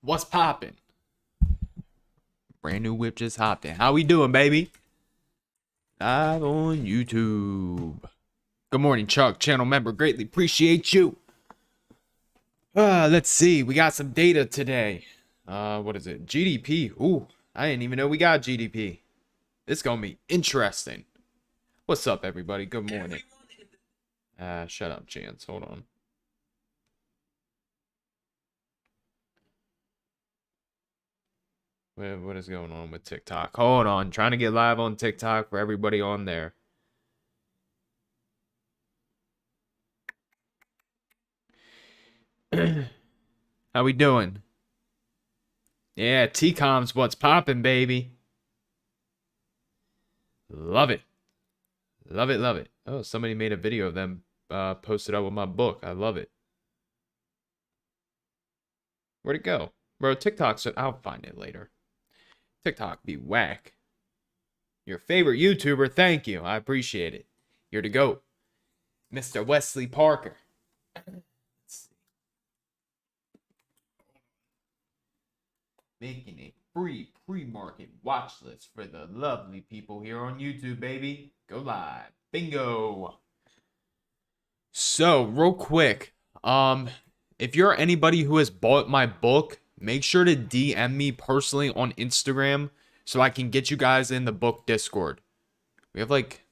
What's poppin'? Brand new whip just hopped in. How we doing, baby? Live on YouTube. Good morning, Chuck. Channel member. Greatly appreciate you. Let's see. We got some data today. What is it? GDP. Ooh, I didn't even know we got GDP. This gonna be interesting. What's up, everybody? Good morning. Shut up, Chance. Hold on. What is going on with TikTok? Hold on. Trying to get live on TikTok for everybody on there. How we doing? Yeah, T-Com's what's popping, baby. Love it. Love it, love it. Oh, somebody made a video of them posted up with my book. I love it. Where'd it go? Bro, TikTok said I'll find it later. TikTok be whack. Your favorite YouTuber, thank you. I appreciate it. You're the GOAT. Mr. Wesley Parker. Making a free pre-market watch list for the lovely people here on YouTube, baby. Go live. Bingo. So, real quick, if you're anybody who has bought my book, make sure to DM me personally on Instagram so I can get you guys in the book Discord. We have like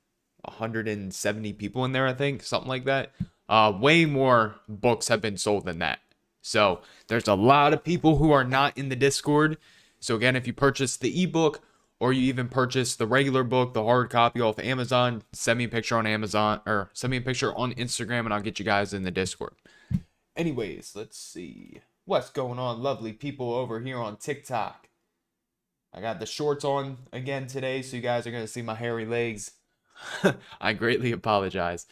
170 people in there, I think, something like that. Way more books have been sold than that. So there's a lot of people who are not in the Discord. So again, if you purchase the ebook or you even purchase the regular book, the hard copy off Amazon, send me a picture on Amazon or send me a picture on Instagram and I'll get you guys in the Discord. Anyways, let's see. What's going on, lovely people over here on TikTok? I got the shorts on again today, so you guys are going to see my hairy legs. I greatly apologize.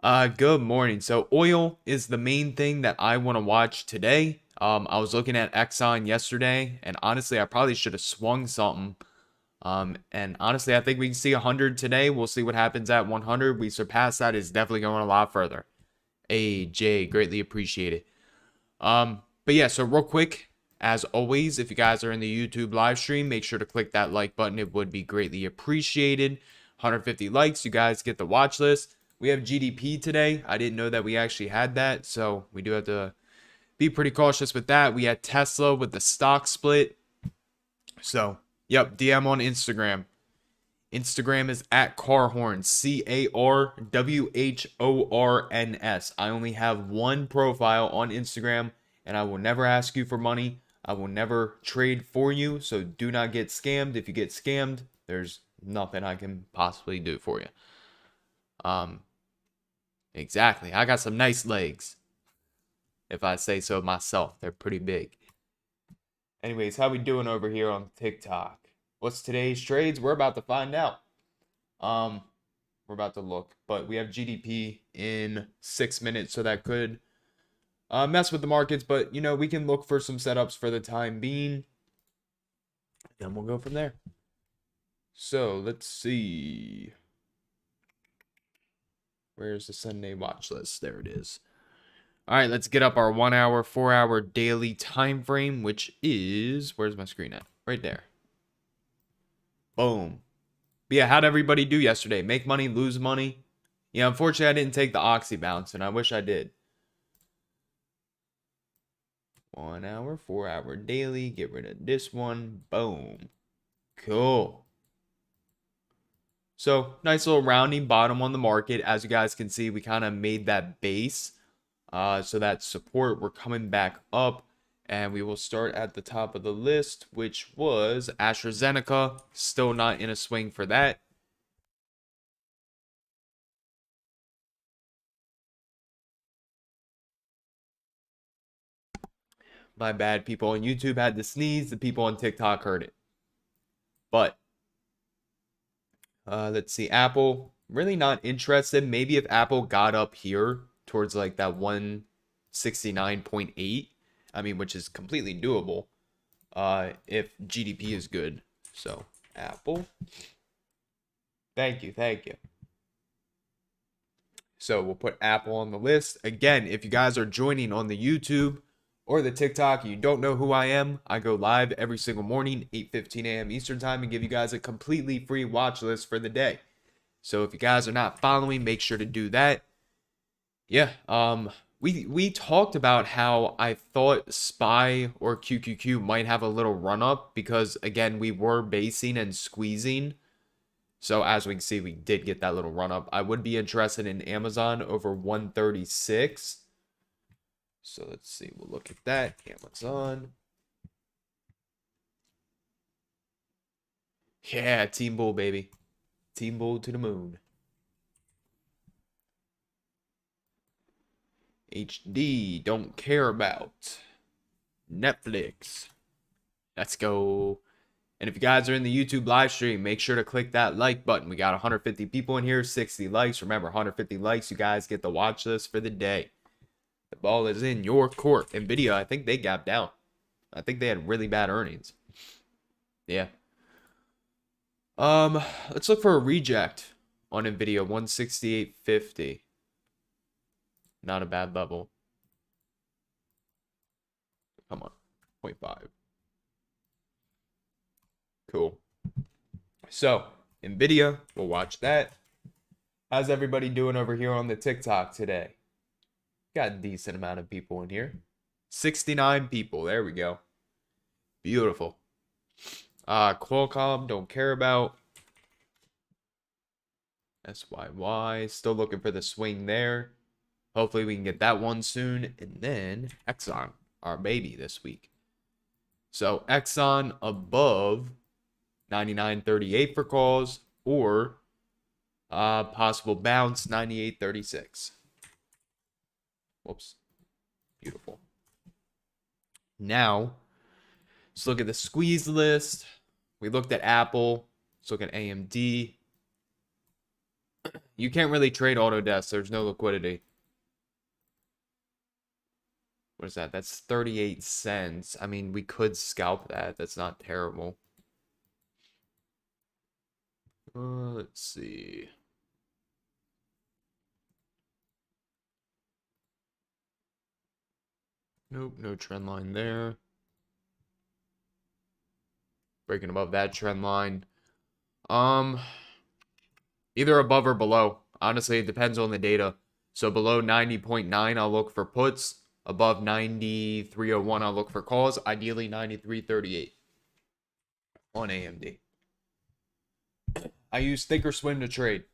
Good morning. So oil is the main thing that I want to watch today. I was looking at Exxon yesterday, and honestly, I probably should have swung something. And honestly, I think we can see 100 today. We'll see what happens at 100. We surpass that, is definitely going a lot further. AJ, greatly appreciate it. But yeah, so real quick, as always, if you guys are in the YouTube live stream, make sure to click that like button. It would be greatly appreciated. 150 likes, you guys get the watch list. We have GDP today. I didn't know that we actually had that, so we do have to be pretty cautious with that. We had Tesla with the stock split. So, yep, DM on Instagram. Instagram is at Carhorns, CARWHORNS. I only have one profile on Instagram, and I will never ask you for money. I will never trade for you, so do not get scammed. If you get scammed, there's nothing I can possibly do for you. Exactly. I got some nice legs, if I say so myself. They're pretty big. Anyways, how we doing over here on TikTok? What's today's trades? We're about to find out. We're about to look, but we have GDP in 6 minutes, so that could mess with the markets, but you know, we can look for some setups for the time being, and we'll go from there. So let's see. Where's the Sunday watch list? There it is. All right, let's get up our 1 hour, 4 hour daily time frame, which is, where's my screen at? Right there. Boom. But yeah, how'd everybody do yesterday? Make money, lose money? Yeah, unfortunately, I didn't take the Oxy bounce, and I wish I did. 1 hour, 4 hour daily. Get rid of this one. Boom. Cool. So, nice little rounding bottom on the market. As you guys can see, we kind of made that base. So that support, we're coming back up. And we will start at the top of the list, which was AstraZeneca. Still not in a swing for that. My bad, people on YouTube had to sneeze. The people on TikTok heard it. But let's see. Apple, really not interested. Maybe if Apple got up here towards like that 169.8. I mean, which is completely doable if GDP is good. So, Apple. Thank you. Thank you. So, we'll put Apple on the list. Again, if you guys are joining on the YouTube or the TikTok, you don't know who I am, I go live every single morning, 8:15 a.m. Eastern time, and give you guys a completely free watch list for the day. So if you guys are not following, make sure to do that. Yeah, we talked about how I thought SPY or QQQ might have a little run up because again, we were basing and squeezing. So as we can see, we did get that little run up. I would be interested in Amazon over 136. So let's see, we'll look at that. Amazon. Yeah, Team Bull, baby. Team Bull to the moon. HD, don't care about. Netflix. Let's go. And if you guys are in the YouTube live stream, make sure to click that like button. We got 150 people in here, 60 likes. Remember, 150 likes, you guys get the watch list for the day. The ball is in your court. Nvidia, I think they gapped down. I think they had really bad earnings. Yeah. Let's look for a reject on Nvidia, 168.50. Not a bad level. Come on, 0.5. Cool. So, Nvidia, we'll watch that. How's everybody doing over here on the TikTok today? Got a decent amount of people in here. 69 people. There we go. Beautiful. Qualcomm, don't care about. SYY, still looking for the swing there. Hopefully we can get that one soon. And then Exxon, our baby this week. So Exxon above 99.38 for calls, or possible bounce 98.36. Whoops. Beautiful. Now, let's look at the squeeze list. We looked at Apple. Let's look at AMD. You can't really trade Autodesk. There's no liquidity. What is that? That's 38 cents. I mean, we could scalp that. That's not terrible. Let's see. Nope, no trend line there. Breaking above that trend line. Either above or below. Honestly, it depends on the data. So below 90.9, I'll look for puts. Above 93.01, I'll look for calls. Ideally 93.38 on AMD. I use ThinkorSwim to trade.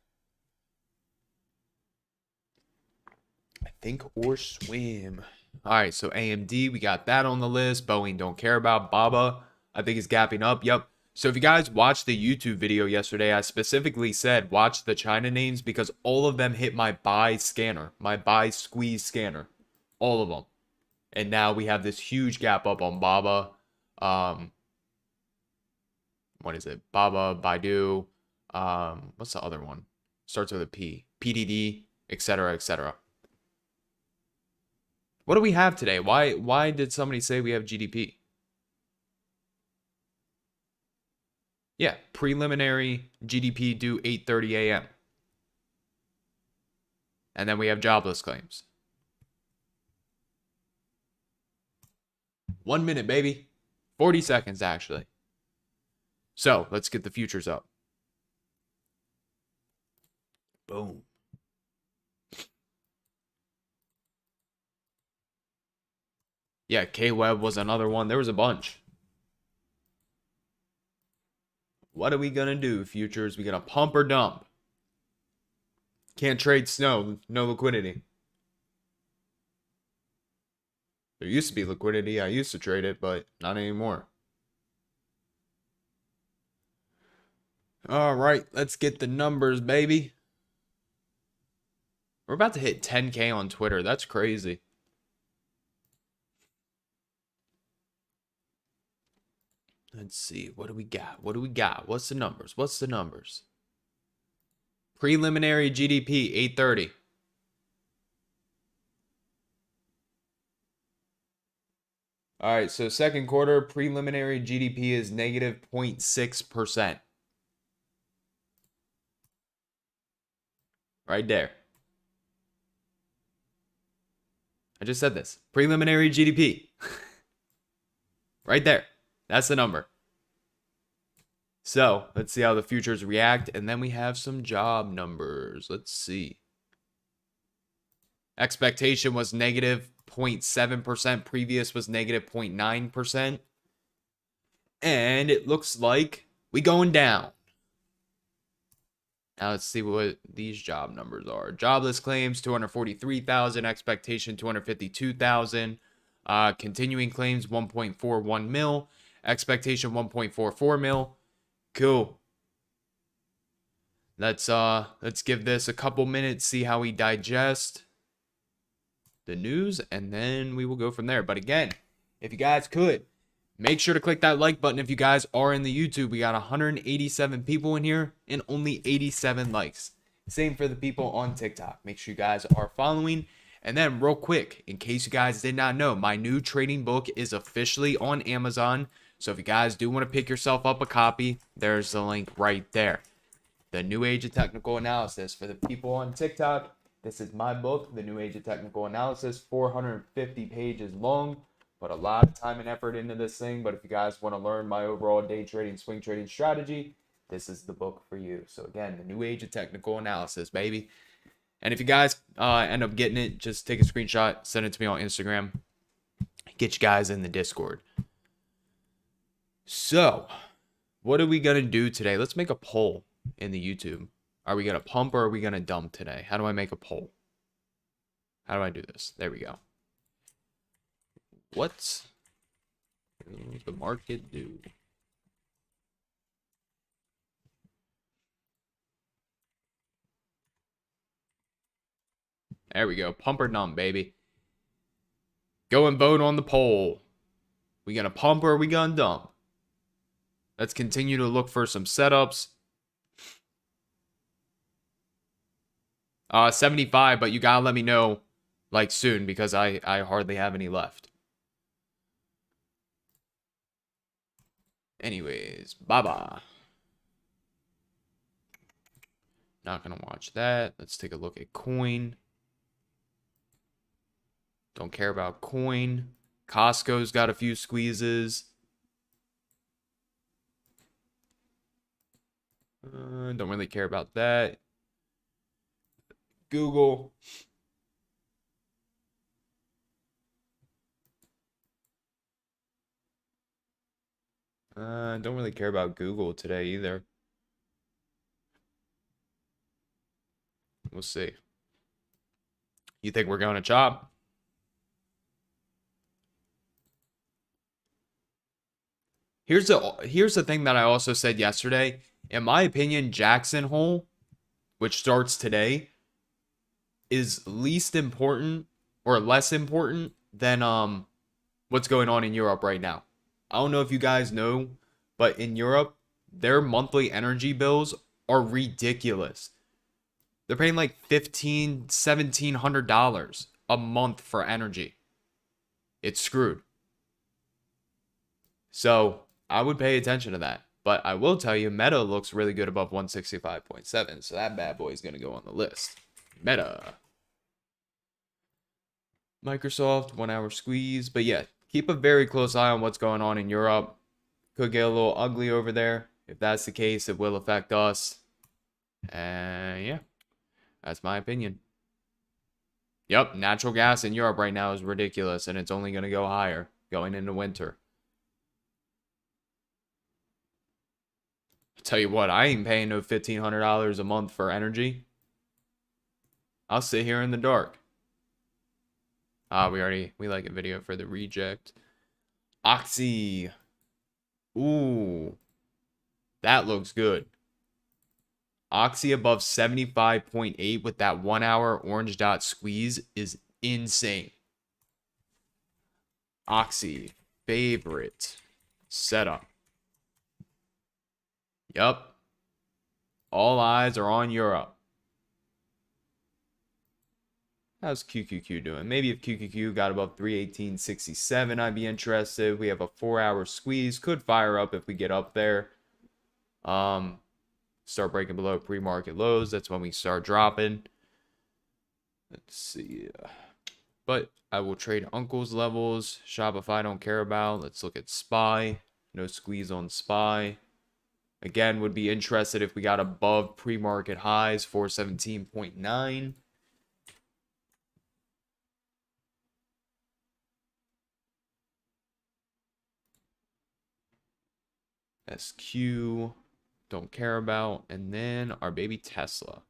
ThinkorSwim. All right, so AMD, we got that on the list. Boeing, don't care about. Baba, I think is gapping up. Yep. So if you guys watched the YouTube video yesterday, I specifically said watch the China names because all of them hit my buy scanner, my buy squeeze scanner. All of them. And now we have this huge gap up on Baba. What is it? Baba, Baidu. What's the other one? Starts with a P. PDD, etc., etc. What do we have today? Why did somebody say we have GDP? Yeah, preliminary GDP due 8:30 a.m. And then we have jobless claims. 1 minute, baby. 40 seconds, actually. So, let's get the futures up. Boom. Yeah, K-Web was another one. There was a bunch. What are we going to do, futures? We going to pump or dump? Can't trade snow. No liquidity. There used to be liquidity. I used to trade it, but not anymore. All right, let's get the numbers, baby. We're about to hit 10K on Twitter. That's crazy. Let's see. What do we got? What do we got? What's the numbers? What's the numbers? Preliminary GDP, 830. All right, so second quarter preliminary GDP is negative 0.6%. Right there. I just said this. Preliminary GDP. Right there. That's the number. So let's see how the futures react. And then we have some job numbers. Let's see. Expectation was negative 0.7%. Previous was negative 0.9%. And it looks like we going down. Now let's see what these job numbers are. Jobless claims, 243,000. Expectation, 252,000. Continuing claims, 1.41 mil. Expectation, 1.44 mil. Cool. Let's give this a couple minutes, see how we digest the news, and then we will go from there. But again, if you guys could, make sure to click that like button if you guys are in the YouTube. We got 187 people in here and only 87 likes. Same for the people on TikTok. Make sure you guys are following. And then real quick, in case you guys did not know, my new trading book is officially on Amazon. So if you guys do want to pick yourself up a copy, there's the link right there. The New Age of Technical Analysis. For the people on TikTok, this is my book, The New Age of Technical Analysis, 450 pages long. Put a lot of time and effort into this thing, but if you guys want to learn my overall day trading, swing trading strategy, this is the book for you. So again, The New Age of Technical Analysis, baby. And if you guys end up getting it, just take a screenshot, send it to me on Instagram. Get you guys in the Discord. So, what are we going to do today? Let's make a poll in the YouTube. Are we going to pump or are we going to dump today? How do I make a poll? How do I do this? There we go. What does the market do? There we go. Pump or dump, baby. Go and vote on the poll. We gonna pump or are we gonna dump? Let's continue to look for some setups. 75, but you gotta let me know like soon because I hardly have any left. Anyways, bye-bye. Not gonna watch that. Let's take a look at coin. Don't care about coin. Costco's got a few squeezes. Don't really care about that. Google. Don't really care about Google today either. We'll see. You think we're going to chop? Here's the thing that I also said yesterday. In my opinion, Jackson Hole, which starts today, is least important or less important than what's going on in Europe right now. I don't know if you guys know, but in Europe, their monthly energy bills are ridiculous. They're paying like $1,500, $1,700 a month for energy. It's screwed. So I would pay attention to that. But I will tell you, Meta looks really good above 165.7. So that bad boy is going to go on the list. Meta. Microsoft, 1 hour squeeze. But yeah, keep a very close eye on what's going on in Europe. Could get a little ugly over there. If that's the case, it will affect us. And yeah, that's my opinion. Yep, natural gas in Europe right now is ridiculous. And it's only going to go higher going into winter. I'll tell you what, I ain't paying no $1,500 a month for energy. I'll sit here in the dark. We like a video for the reject. Oxy. Ooh. That looks good. Oxy above 75.8 with that 1 hour orange dot squeeze is insane. Oxy. Favorite setup. Yup. All eyes are on Europe. How's QQQ doing? Maybe if QQQ got above 318.67, I'd be interested. We have a 4 hour squeeze. Could fire up if we get up there. Start breaking below pre-market lows. That's when we start dropping. Let's see. But I will trade Uncle's levels. Shopify I don't care about. Let's look at SPY. No squeeze on SPY. Again, would be interested if we got above pre-market highs, 417.9. SQ, don't care about. And then our baby Tesla.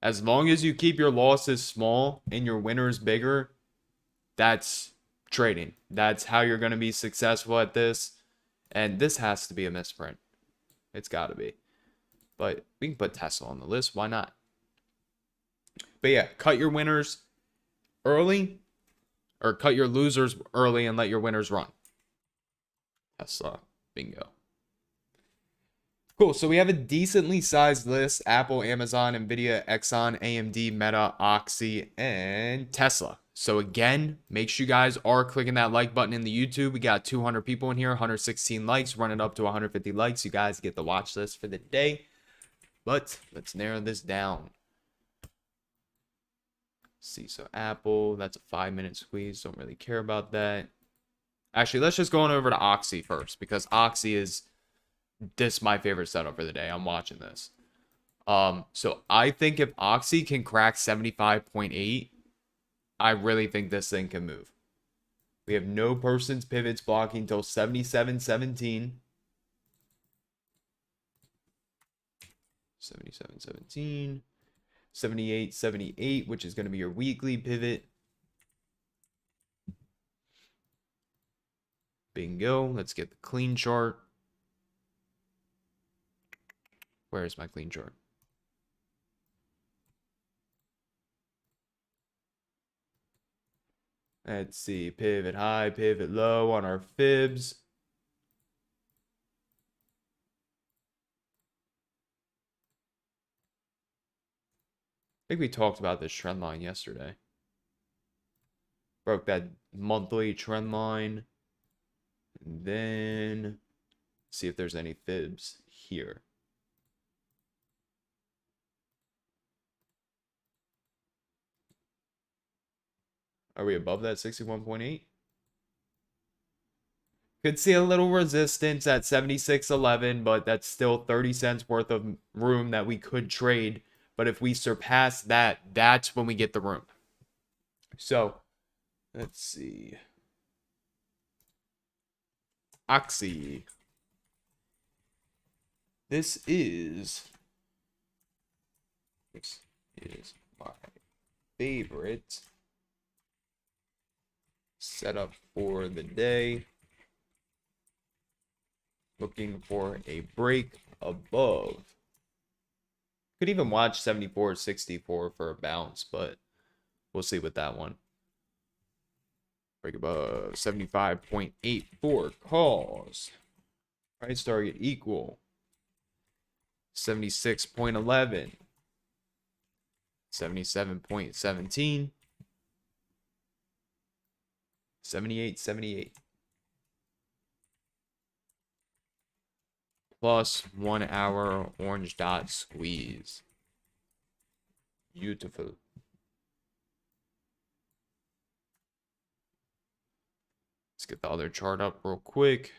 As long as you keep your losses small and your winners bigger, that's trading. That's how you're going to be successful at this. And this has to be a misprint. It's got to be. But we can put Tesla on the list. Why not? But yeah, cut your winners early. Or cut your losers early and let your winners run. Tesla. Bingo. Cool. So we have a decently sized list. Apple, Amazon, Nvidia, Exxon, AMD, Meta, Oxy, and Tesla. So again, make sure you guys are clicking that like button in the YouTube. We got 200 people in here, 116 likes, running up to 150 likes. You guys get the watch list for the day. But let's narrow this down. Let's see, so Apple, that's a 5-minute squeeze. Don't really care about that. Actually, let's just go on over to Oxy first, because Oxy is this my favorite setup for the day. I'm watching this. So I think if Oxy can crack 75.8, I really think this thing can move. We have no person's pivots blocking until 77.17. 77.17. 78.78, which is going to be your weekly pivot. Bingo. Let's get the clean chart. Where is my clean chart? Let's see. Pivot high, pivot low on our fibs. I think we talked about this trend line yesterday. Broke that monthly trend line. And then see if there's any fibs here. Are we above that 61.8? Could see a little resistance at 76.11, but that's still 30 cents worth of room that we could trade. But if we surpass that, that's when we get the room. So, let's see. Oxy. This is my favorite setup for the day. Looking for a break above. Could even watch 74.64 for a bounce, but we'll see with that one. Break above 75.84 calls. Price target equal 76.11. 77.17. 78.78. Plus 1 hour orange dot squeeze. Beautiful. Let's get the other chart up real quick.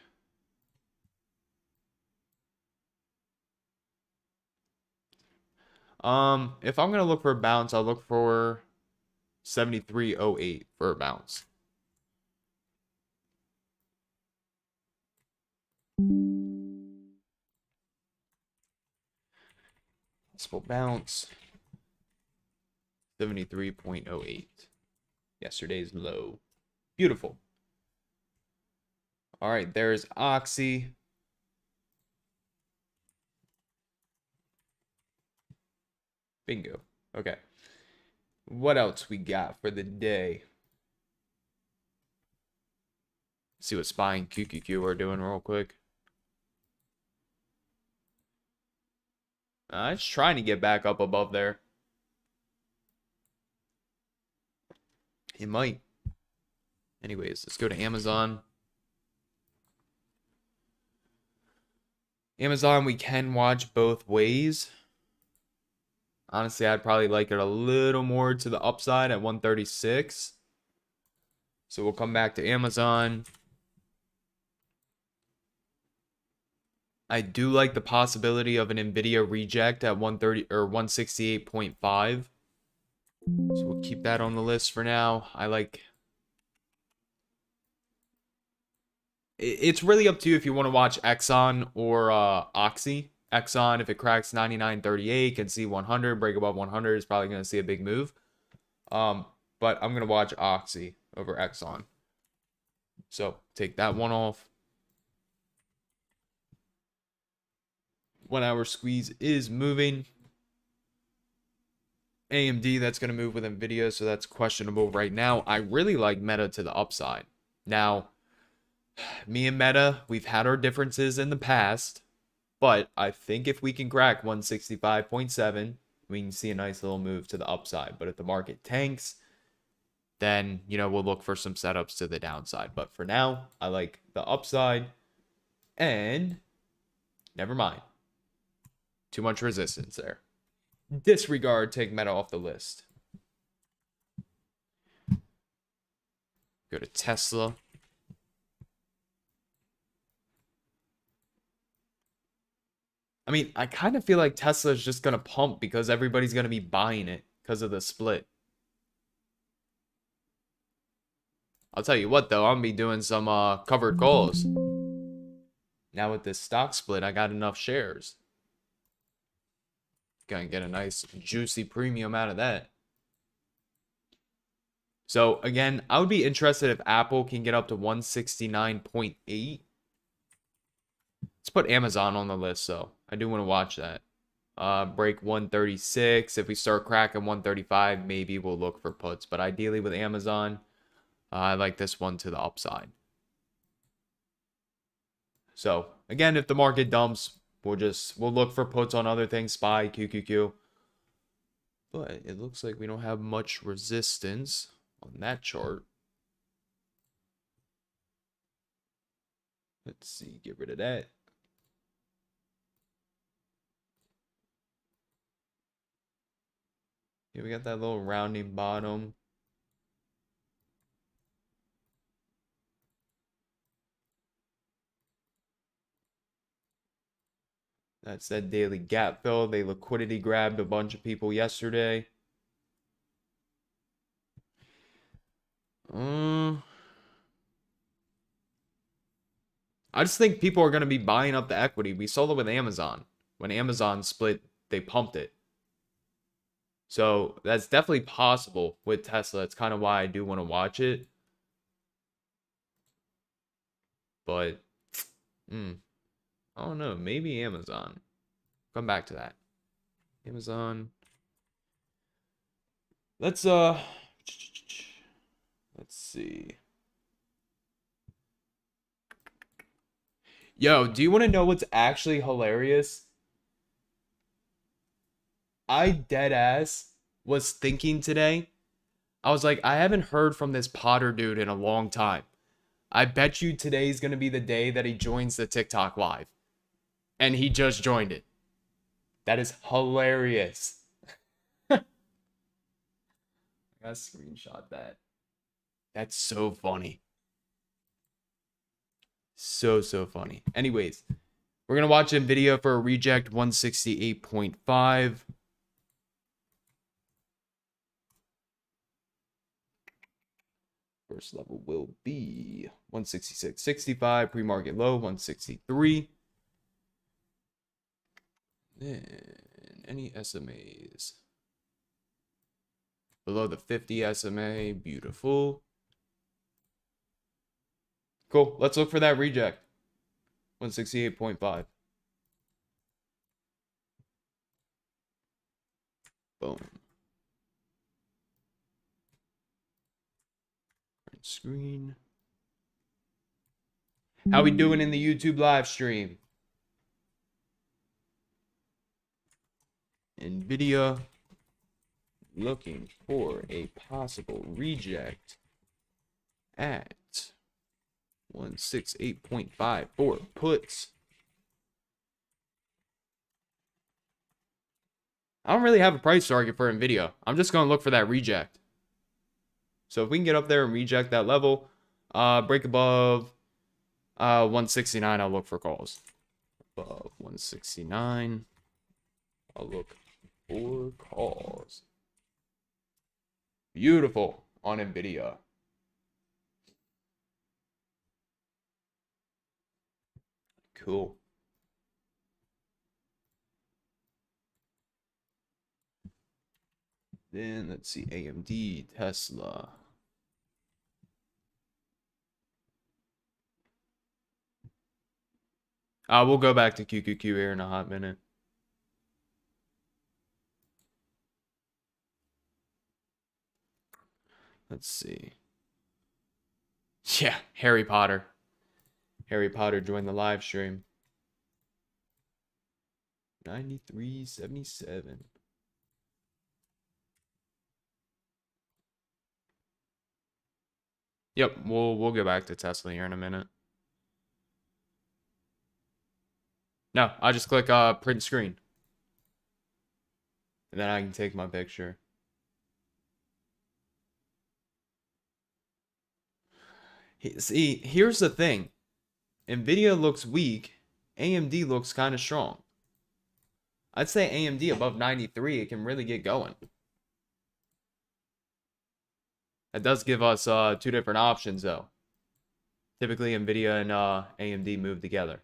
If I'm gonna look for a bounce, I'll look for 73.08 for a bounce. Possible bounce. 73.08. Yesterday's low. Beautiful. All right, there's Oxy. Bingo. Okay. What else we got for the day? See what SPY and QQQ are doing real quick. It's trying to get back up above there. It might. Anyways, let's go to Amazon. Amazon, we can watch both ways. Honestly, I'd probably like it a little more to the upside at 136. So we'll come back to Amazon. I do like the possibility of an Nvidia reject at 130 or 168.5. So we'll keep that on the list for now. I like... It's really up to you if you want to watch Exxon or Oxy. Exxon, if it cracks 99.38, can see 100, break above 100, is probably going to see a big move. But I'm going to watch Oxy over Exxon. So take that one off. 1 hour squeeze is moving. AMD, that's going to move with Nvidia, so that's questionable right now. I really like Meta to the upside. Now, me and Meta, we've had our differences in the past, but I think if we can crack 165.7, we can see a nice little move to the upside. But if the market tanks, then, you know, we'll look for some setups to the downside. But for now, I like the upside. And never mind. Too much resistance there. Disregard, take Meta off the list. Go to Tesla. I mean, I kind of feel like Tesla is just going to pump because everybody's going to be buying it because of the split. I'll tell you what, though. I'm going to be doing some covered calls. Now with this stock split, I got enough shares. Gonna get a nice juicy premium out of that. So again, I would be interested if Apple can get up to 169.8. Let's put Amazon on the list, though. I do want to watch that. Break 136. If we start cracking 135, maybe we'll look for puts. But ideally with Amazon, I like this one to the upside. So again, if the market dumps, we'll look for puts on other things, SPY, QQQ. But it looks like we don't have much resistance on that chart. Let's see, get rid of that. Yeah, we got that little rounding bottom. That's that daily gap fill. They liquidity grabbed a bunch of people yesterday. I just think people are going to be buying up the equity. We saw it with Amazon. When Amazon split, they pumped it. So that's definitely possible with Tesla. It's kind of why I do want to watch it. But, I don't know. Maybe Amazon. Come back to that. Amazon. Let's see. Yo, do you want to know what's actually hilarious? I deadass was thinking today. I was like, I haven't heard from this Potter dude in a long time. I bet you today's going to be the day that he joins the TikTok live. And he just joined it. That is hilarious. I gotta screenshot that. That's so funny. So funny. Anyways, we're going to watch Nvidia for a reject 168.5. First level will be 166.65. Pre-market low 163. Then any SMAs below the 50 SMA. Beautiful. Cool. Let's look for that reject. 168.5. Boom. Screen. How we doing in the YouTube live stream? Nvidia looking for a possible reject at 168.5 for puts. I don't really have a price target for Nvidia. I'm just going to look for that reject. So if we can get up there and reject that level, break above 169, I'll look for calls. Above 169, I'll look for calls. Beautiful on Nvidia. Cool. Then let's see, AMD, Tesla. We'll go back to QQQ here in a hot minute. Let's see. Yeah, Harry Potter. Harry Potter joined the live stream. 93.77. Yep, we'll go back to Tesla here in a minute. No, I just click print screen. And then I can take my picture. See, here's the thing. Nvidia looks weak. AMD looks kind of strong. I'd say AMD above 93, it can really get going. That does give us two different options, though. Typically, Nvidia and AMD move together.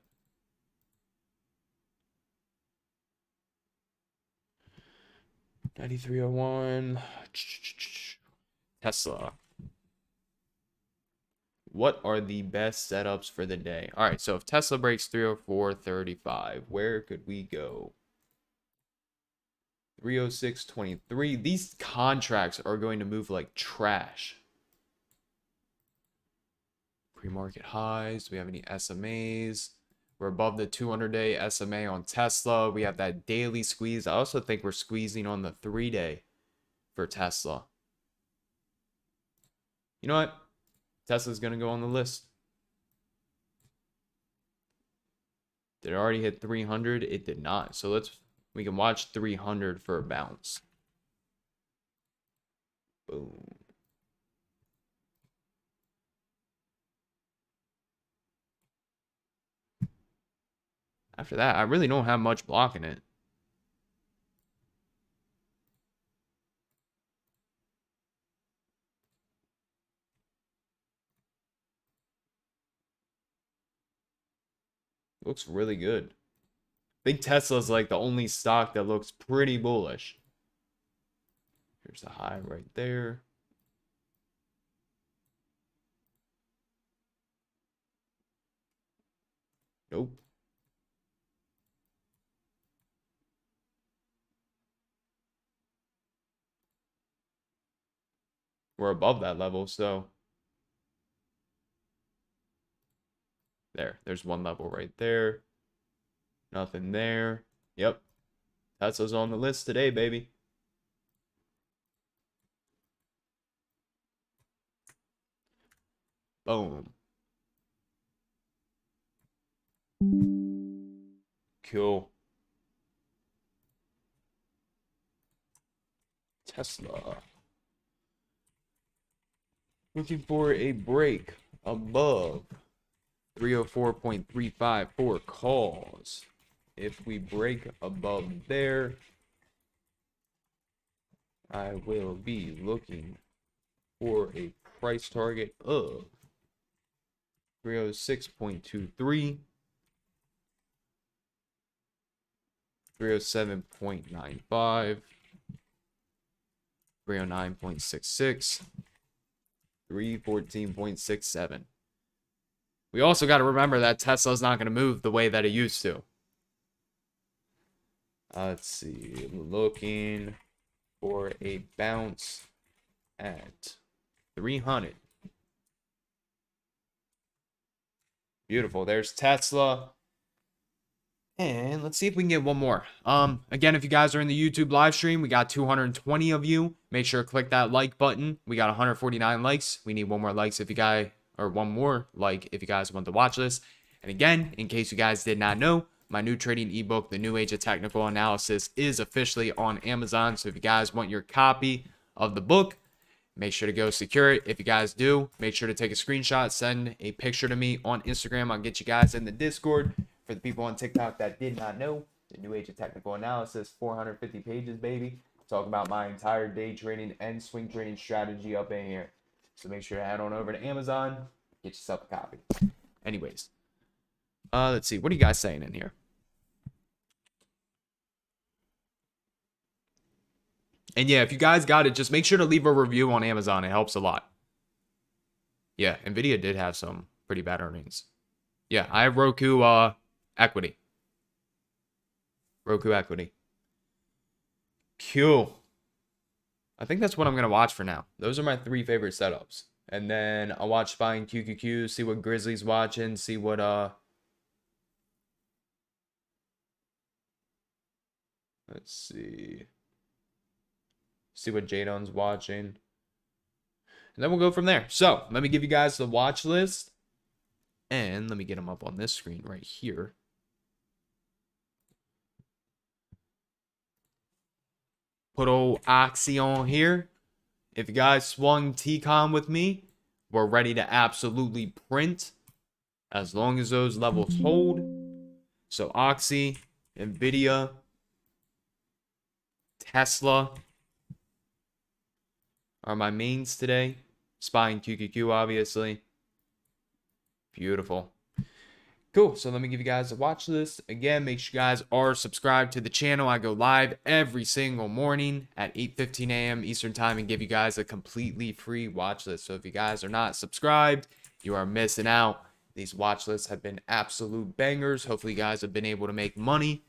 $93.01. Tesla. What are the best setups for the day? All right, so if Tesla breaks 304.35, where could we go? 306.23. These contracts are going to move like trash. Pre-market highs. Do we have any SMAs? We're above the 200-day SMA on Tesla. We have that daily squeeze. I also think we're squeezing on the 3-day for Tesla. You know what? Tesla's going to go on the list. Did it already hit 300? It did not. So we can watch 300 for a bounce. Boom. After that, I really don't have much blocking it. Looks really good. I think Tesla's like the only stock that looks pretty bullish. Here's the high right there. Nope. We're above that level, so there's one level right there. Nothing there. Yep. Tesla's on the list today, baby. Boom. Cool. Tesla. Looking for a break above 304.35 for calls. If we break above there, I will be looking for a price target of 306.23, 307.95, 309.66, 314.67. We also got to remember that Tesla's not going to move the way that it used to. Let's see. Looking for a bounce at 300. Beautiful. There's Tesla. And let's see if we can get one more. Again, if you guys are in the YouTube live stream, we got 220 of you. Make sure to click that like button. We got 149 likes. We need one more likes if you guys, or one more like if you guys want the watch list. And again, in case you guys did not know, my new trading ebook, The New Age of Technical Analysis, is officially on Amazon. So if you guys want your copy of the book, make sure to go secure it. If you guys do, make sure to take a screenshot, send a picture to me on Instagram. I'll get you guys in the Discord. For the people on TikTok that did not know, The New Age of Technical Analysis, 450 pages, baby. Talk about my entire day trading and swing trading strategy up in here. So make sure to head on over to Amazon, get yourself a copy. Anyways, let's see. What are you guys saying in here? And yeah, if you guys got it, just make sure to leave a review on Amazon. It helps a lot. Yeah, Nvidia did have some pretty bad earnings. Yeah, I have Roku equity. Roku equity. Cool. I think that's what I'm going to watch for now. Those are my 3 favorite setups. And then I'll watch Spying QQQ, see what Grizzly's watching, see what let's see. See what Jadon's watching. And then we'll go from there. So, let me give you guys the watch list. And let me get them up on this screen right here. Put old Oxy on here. If you guys swung TCOM with me, we're ready to absolutely print as long as those levels hold. So Oxy, Nvidia, Tesla are my mains today. Spying QQQ, obviously. Beautiful. Cool. So let me give you guys a watch list. Again, make sure you guys are subscribed to the channel. I go live every single morning at 8:15 a.m. Eastern time and give you guys a completely free watch list. So if you guys are not subscribed, you are missing out. These watch lists have been absolute bangers. Hopefully you guys have been able to make money.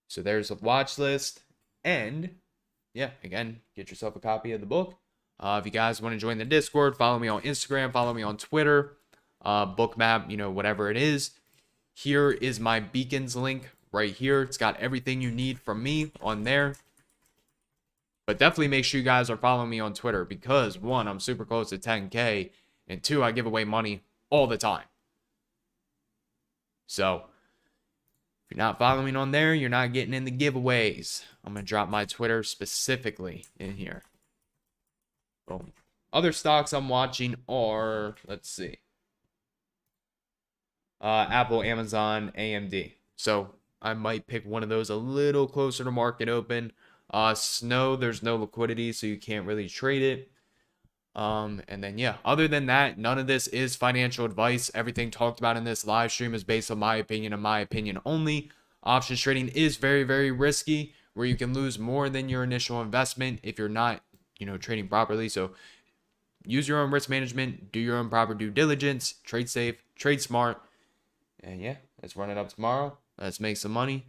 So there's a watch list. And yeah, again, get yourself a copy of the book. If you guys want to join the Discord, follow me on Instagram, follow me on Twitter, Bookmap, you know, whatever it is. Here is my beacons link right here. It's got everything you need from me on there. But definitely make sure you guys are following me on Twitter because 1, I'm super close to 10K, and 2, I give away money all the time. So if you're not following on there, you're not getting in the giveaways. I'm going to drop my Twitter specifically in here. Boom. Other stocks I'm watching are, let's see. Apple, Amazon, AMD. So I might pick one of those a little closer to market open. Snow, there's no liquidity, so you can't really trade it. And then, yeah, other than that, none of this is financial advice. Everything talked about in this live stream is based on my opinion and my opinion only. Options trading is very, very risky, where you can lose more than your initial investment if you're not, you know, trading properly. So use your own risk management, do your own proper due diligence, trade safe, trade smart. And yeah, let's run it up tomorrow. Let's make some money.